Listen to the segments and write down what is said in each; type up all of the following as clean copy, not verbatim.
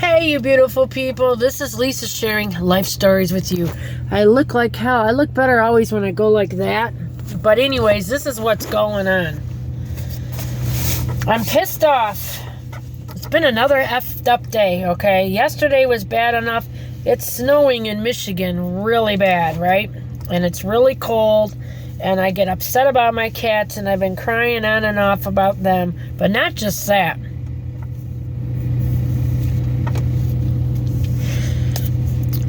Hey, you beautiful people. This is Lisa sharing life stories with you. I look like hell. I look better always when I go like that. But anyways, this is what's going on. I'm pissed off. It's been another effed up day, okay? Yesterday was bad enough. It's snowing in Michigan really bad, right? And it's really cold. And I get upset about my cats, and I've been crying on and off about them. But not just that.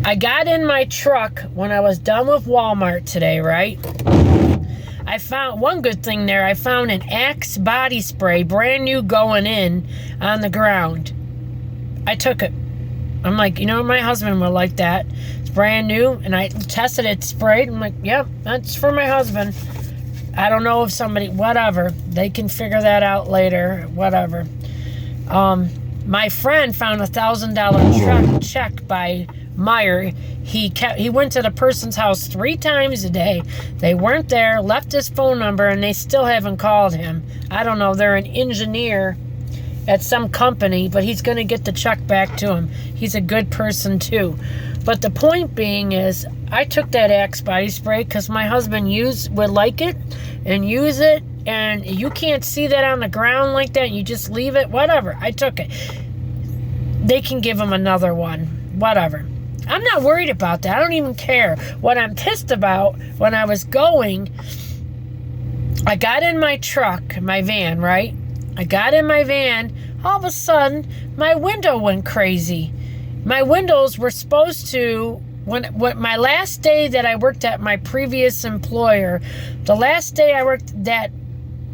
I got in my truck when I was done with Walmart today, right? I found one good thing there. I found an Axe body spray, brand new, going in on the ground. I took it. I'm like, you know, my husband would like that. It's brand new, and I tested it, sprayed. I'm like, yep, that's for my husband. I don't know if somebody, whatever. They can figure that out later, whatever. My friend found a $1,000 check by Meyer. He went to the person's house 3 times a day. They weren't there, left his phone number, and they still haven't called him. I don't know. They're an engineer at some company, but he's going to get the check back to him. He's a good person too. But the point being is, I took that Axe body spray because my husband would like it and use it, and you can't see that on the ground like that. You just leave it, whatever. I took it. They can give him another one, whatever. I'm not worried about that. I don't even care. What I'm pissed about, when I was going, I got in my truck, my van, right? I got in my van. All of a sudden, my window went crazy. My windows were supposed to, when my last day that I worked at my previous employer, the last day I worked, that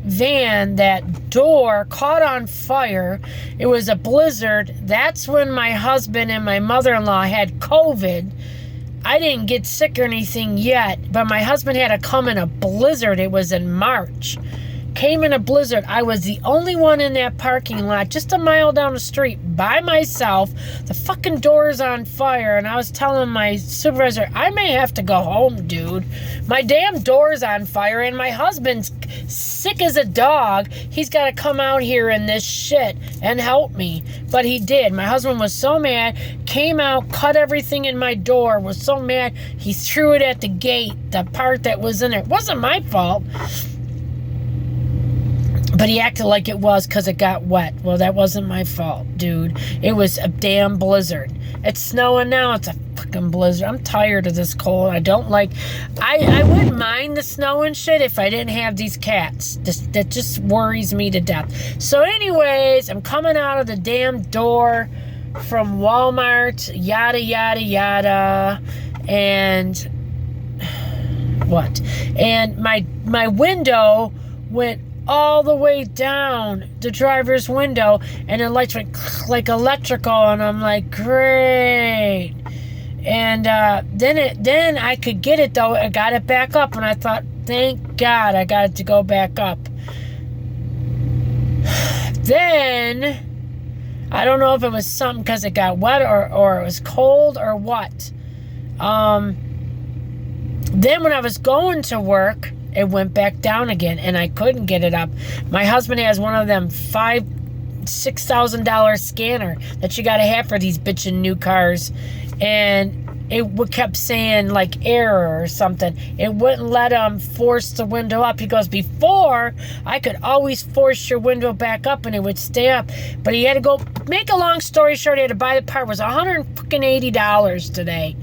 van, that door caught on fire. It was a blizzard. That's when my husband and my mother-in-law had COVID. I didn't get sick or anything yet, but my husband had to come in a blizzard. It was in March. Came in a blizzard. I was the only one in that parking lot, just a mile down the street, by myself. The fucking door's on fire, and I was telling my supervisor, I may have to go home, dude. My damn door's on fire, and my husband's sick as a dog. He's got to come out here in this shit and help me. But he did. My husband was so mad, came out, cut everything in my door, was so mad, he threw it at the gate, the part that was in there. It wasn't my fault. But he acted like it was because it got wet. Well, that wasn't my fault, dude. It was a damn blizzard. It's snowing now. It's a fucking blizzard. I'm tired of this cold. I don't like... I wouldn't mind the snow and shit if I didn't have these cats. That just worries me to death. So anyways, I'm coming out of the damn door from Walmart, yada, yada, yada. And... what? And my window went all the way down the driver's window, and the lights went like electrical, and I'm like, great. And then I could get it though. I got it back up, and I thought, thank God I got it to go back up. Then I don't know if it was something because it got wet or it was cold or what. Then when I was going to work, it went back down again, and I couldn't get it up. My husband has one of them $6,000 scanner that you gotta have for these bitchin' new cars, and it kept saying like error or something. It wouldn't let him force the window up. He goes, before I could always force your window back up and it would stay up, but he had to go. Make a long story short, he had to buy the part. It was $180 today.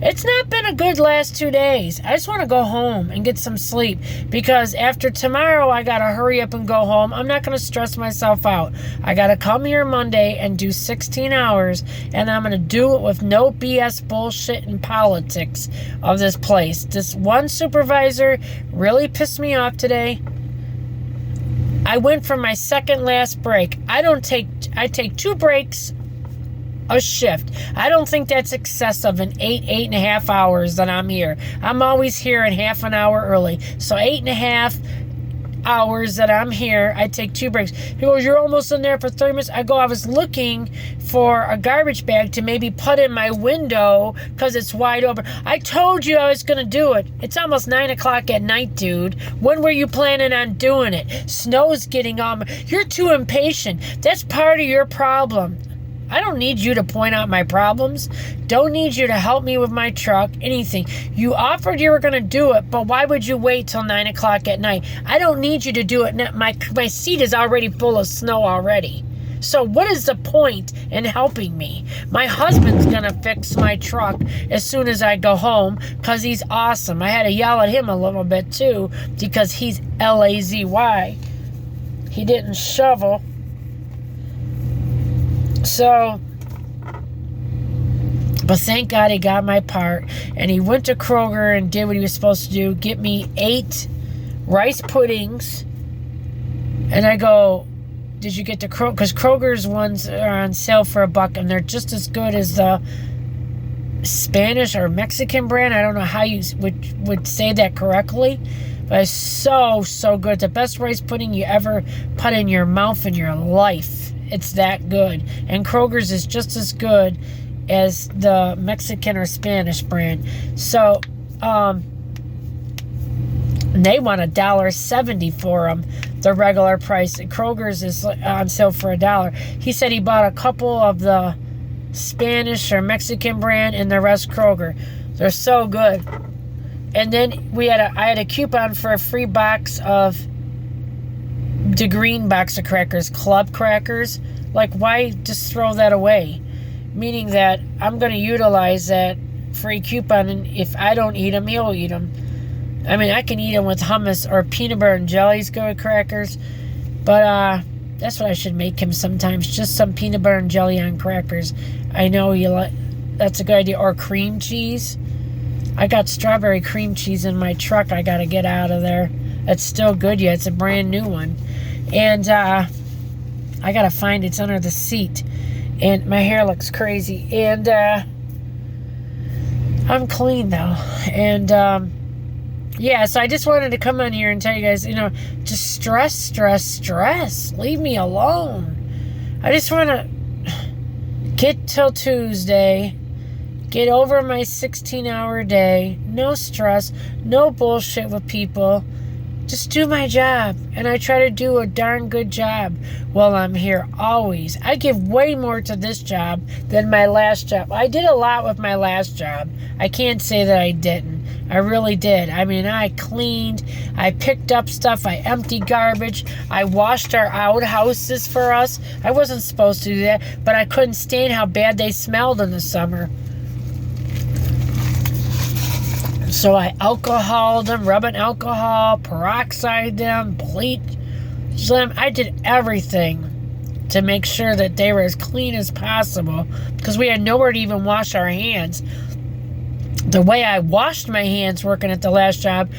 It's not been a good last 2 days. I just want to go home and get some sleep, because after tomorrow I got to hurry up and go home. I'm not going to stress myself out. I got to come here Monday and do 16 hours, and I'm going to do it with no BS bullshit and politics of this place. This one supervisor really pissed me off today. I went for my second last break. I take 2 breaks a shift. I don't think that's excessive in 8.5 hours that I'm here. I'm always here in half an hour early. So 8.5 hours that I'm here, I take 2 breaks. He goes, you're almost in there for 30 minutes. I go, I was looking for a garbage bag to maybe put in my window because it's wide open. I told you I was going to do it. It's almost 9 o'clock at night, dude. When were you planning on doing it? Snow's getting on. You're too impatient. That's part of your problem. I don't need you to point out my problems. Don't need you to help me with my truck, anything. You offered you were going to do it, but why would you wait till 9 o'clock at night? I don't need you to do it. My seat is already full of snow already. So what is the point in helping me? My husband's going to fix my truck as soon as I go home because he's awesome. I had to yell at him a little bit too because he's lazy. He didn't shovel. So, but thank God he got my part. And he went to Kroger and did what he was supposed to do. Get me 8 rice puddings. And I go, did you get the Kroger? Because Kroger's ones are on sale for $1 and they're just as good as the Spanish or Mexican brand. I don't know how you would say that correctly, but it's so good. The best rice pudding you ever put in your mouth in your life. It's that good. And Kroger's is just as good as the Mexican or Spanish brand. So they want $1.70 for them. The regular price. Kroger's is on sale for $1. He said he bought a couple of the Spanish or Mexican brand and the rest Kroger. They're so good. And then I had a coupon for a free box of the green box of crackers, club crackers. Like, why just throw that away? Meaning that I'm going to utilize that free coupon, and if I don't eat them, he'll eat them. I mean, I can eat them with hummus or peanut butter and jellies go with crackers. But that's what I should make him sometimes. Just some peanut butter and jelly on crackers. I know you like. That's a good idea. Or cream cheese. I got strawberry cream cheese in my truck. I got to get out of there. It's still good yet. It's a brand new one. And I got to find it's under the seat. And my hair looks crazy. And I'm clean though. And yeah, so I just wanted to come on here and tell you guys, just stress. Leave me alone. I just want to get till Tuesday, get over my 16-hour day, no stress, no bullshit with people. Just do my job, and I try to do a darn good job while I'm here, always. I give way more to this job than my last job. I did a lot with my last job. I can't say that I didn't. I really did. I mean, I cleaned, I picked up stuff, I emptied garbage, I washed our outhouses for us. I wasn't supposed to do that, but I couldn't stand how bad they smelled in the summer. So I alcoholed them, rubbing alcohol, peroxide them, bleach them. I did everything to make sure that they were as clean as possible because we had nowhere to even wash our hands. The way I washed my hands working at the last job,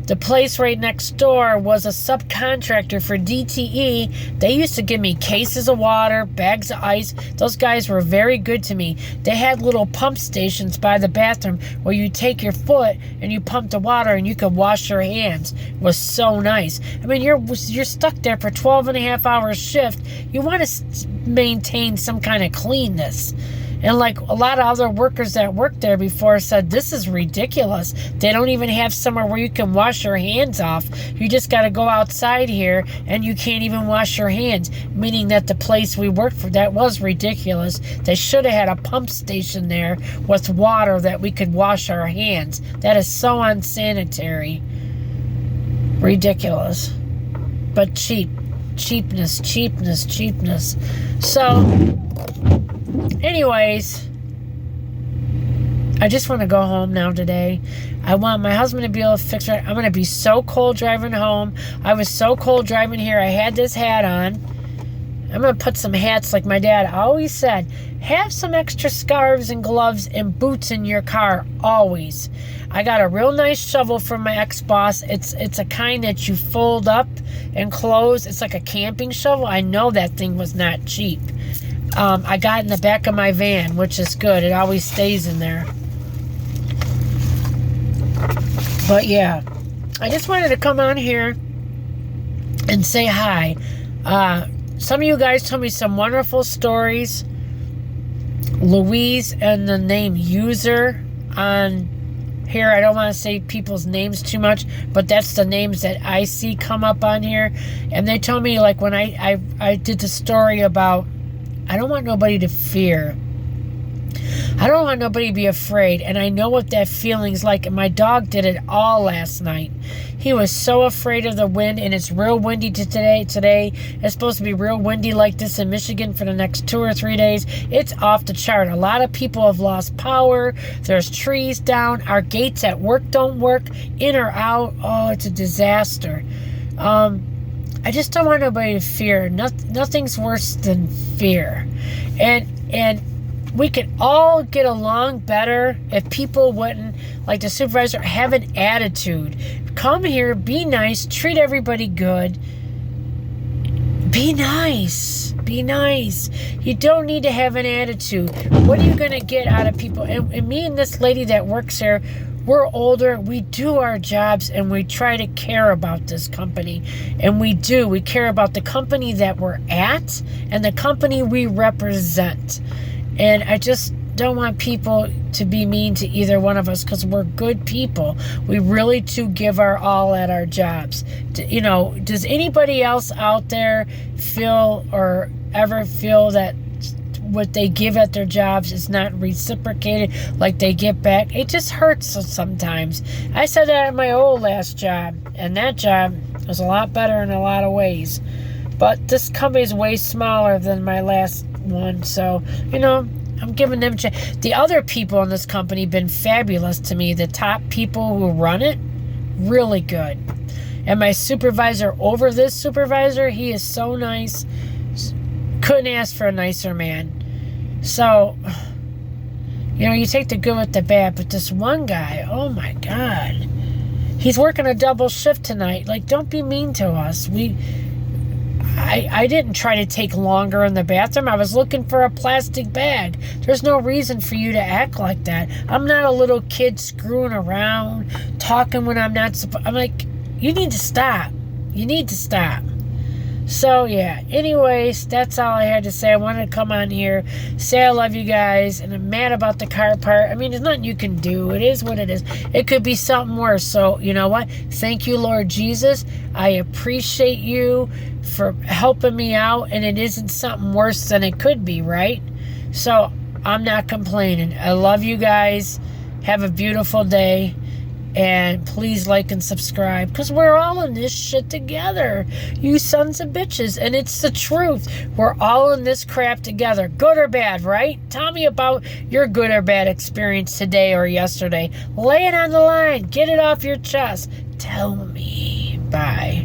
the place right next door was a subcontractor for DTE. They used to give me cases of water, bags of ice. Those guys were very good to me. They had little pump stations by the bathroom where you take your foot and you pump the water and you could wash your hands. It was so nice. I mean, you're stuck there for 12.5-hour shift. You want to maintain some kind of cleanness. And like a lot of other workers that worked there before said, this is ridiculous. They don't even have somewhere where you can wash your hands off. You just got to go outside here and you can't even wash your hands. Meaning that the place we worked for, that was ridiculous. They should have had a pump station there with water that we could wash our hands. That is so unsanitary. Ridiculous. But cheap. Cheapness. So anyways, I just want to go home now today. I want my husband to be able to fix it. I'm going to be so cold driving home. I was so cold driving here. I had this hat on. I'm going to put some hats like my dad always said. Have some extra scarves and gloves and boots in your car, always. I got a real nice shovel from my ex-boss. It's a kind that you fold up and close. It's like a camping shovel. I know that thing was not cheap. I got it in the back of my van, which is good. It always stays in there. But yeah, I just wanted to come on here and say hi. Some of you guys told me some wonderful stories. Louise and the name User on here. I don't want to say people's names too much, but that's the names that I see come up on here. And they told me, like, when I did the story about I don't want nobody to fear. I don't want nobody to be afraid, and I know what that feeling's like, and my dog did it all last night. He was so afraid of the wind, and it's real windy today. Today it's supposed to be real windy like this in Michigan for the next 2 or 3 days. It's off the chart. A lot of people have lost power. There's trees down. Our gates at work don't work, in or out. Oh, it's a disaster. I just don't want nobody to fear. Nothing's worse than fear. And we could all get along better if people wouldn't, like the supervisor, have an attitude. Come here, be nice, treat everybody good. Be nice. Be nice. You don't need to have an attitude. What are you going to get out of people? And me and this lady that works here, we're older. We do our jobs, and we try to care about this company. And we do. We care about the company that we're at and the company we represent. And I just don't want people to be mean to either one of us, because we're good people. We really do give our all at our jobs. You know, does anybody else out there feel or ever feel that what they give at their jobs is not reciprocated, like they get back? It just hurts sometimes. I said that at my old last job, and that job was a lot better in a lot of ways. But this company is way smaller than my last one, so, you know, I'm giving them the other people in this company been fabulous to me. The top people who run it, really good. And my supervisor over this supervisor, he is so nice. Couldn't ask for a nicer man. So, you know, you take the good with the bad, but this one guy, oh my God, he's working a double shift tonight. Like, don't be mean to us. I didn't try to take longer in the bathroom. I was looking for a plastic bag. There's no reason for you to act like that. I'm not a little kid screwing around, talking when I'm not supposed. I'm like, you need to stop. You need to stop. So, yeah. Anyways, that's all I had to say. I wanted to come on here, say I love you guys, and I'm mad about the car part. I mean, there's nothing you can do. It is what it is. It could be something worse. So, you know what? Thank you, Lord Jesus. I appreciate you for helping me out, and it isn't something worse than it could be, right? So, I'm not complaining. I love you guys. Have a beautiful day. And please like and subscribe, because we're all in this shit together, you sons of bitches. And it's the truth. We're all in this crap together, good or bad, right? Tell me about your good or bad experience today or yesterday. Lay it on the line. Get it off your chest. Tell me. Bye.